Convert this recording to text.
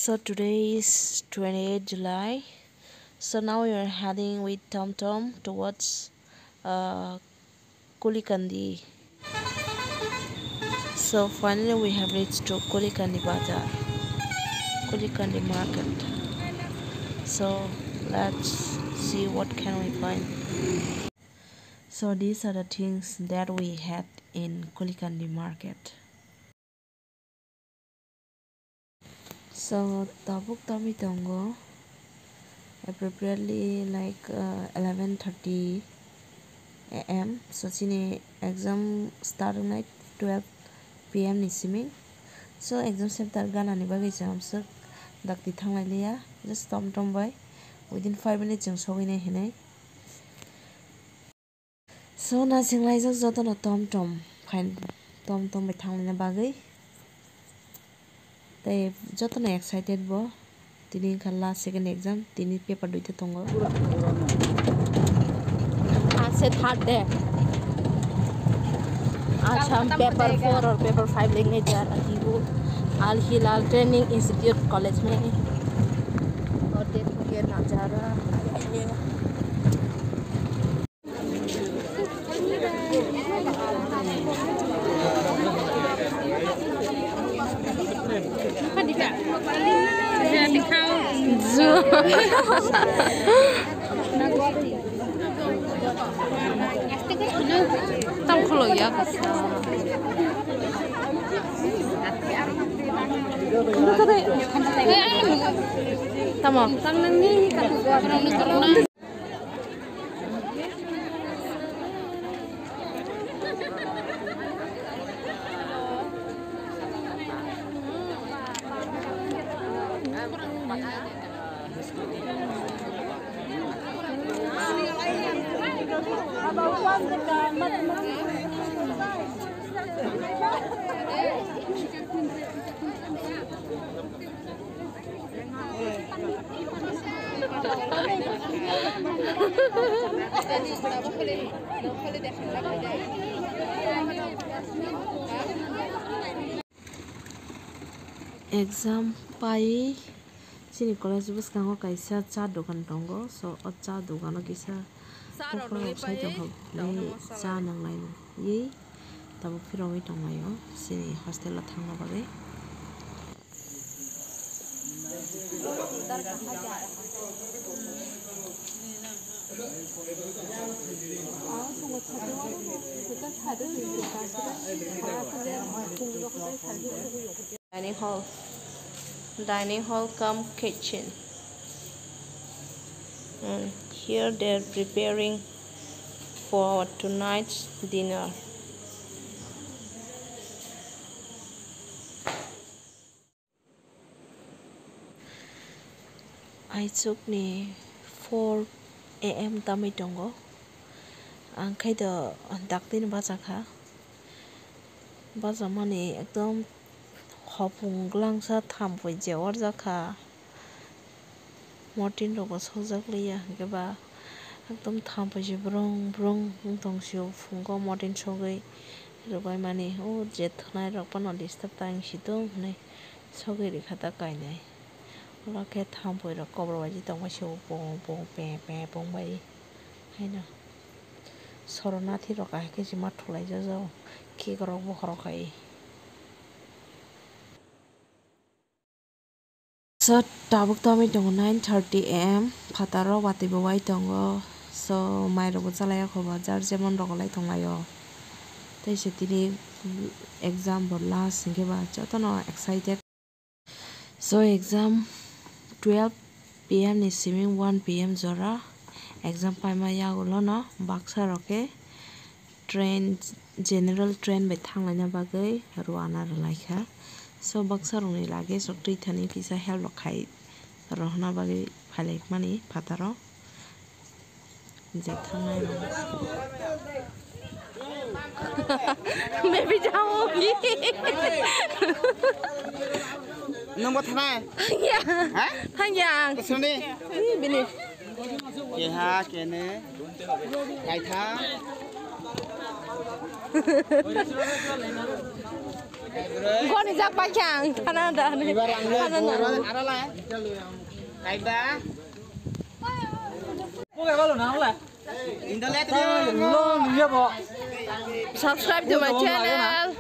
So today is 28 July. So now we are heading with TomTom towards Kulikandi. So finally we have reached to Kulikandi Bazaar, Kulikandi Market. So let's see what can we find. So these are the things that we had in Kulikandi Market. So tabuk tami tongo appropriately like 11:30 a.m. So sini exam starting like 12 p.m. ni siming. So exam center gana ni bagi jam sek dakti thanglai liya just tom by within 5 minutes jeng sogine hinai. So na singlai jak joto na tom fain tom by thanglai na bagi. They joto na excited bo tini kan last second exam tini paper duita tongo. Ase third day. आज हम paper 4 और paper 5 लेने जा रही हूँ Al Hilal training institute college में और देखो ये नज़ारा Tam kholo ya Tama. Exam pai sini college bus kango kaisa cha dokan tongo so o cha dokano kisa kokoro sai tongo ni cha nanglai ye tabo phirongi tongayo sini hostel la thangna bage dining hall come kitchen and here they're preparing for tonight's dinner. I took ni 4 a.m. tami tongo ang khai da daktin baza kha baza mani ekdom hopung glangsa thampoi jewar jakha mortin rogo sojak liya geba ekdom thampoi je brong tongsio fungo mortin sogai robai mani o je thnai rok pano disturb tang sidong nei sogai rekhata kainai ola ke thampoi rok kobro baji tongba sio pong pe pong bai haina soronathi rok ai ke jima thulai jajo ki rok bo khorokai. So tabuk tami tongo 9:30 a.m. Phataro wati bawai tongo so mai rogo chalaya khoba jar jemon rogo lai tonglayo tei se tini exam bo last ke ba jotono excited so exam 12 p.m. ni siming 1 p.m. jora exam paima yagulo no baksa roke train general train bai thanglaina bagai ruana ralaikha so baksa rongni lage so tui thani kisa help khai rohna bagi phalek mani phataro je thangnai ro मैं भी जाऊंगी number थाना है हैं थंग्या सुने बिनि के हा केने काय था Goni jak pakyang Canada ni. Subscribe to my channel.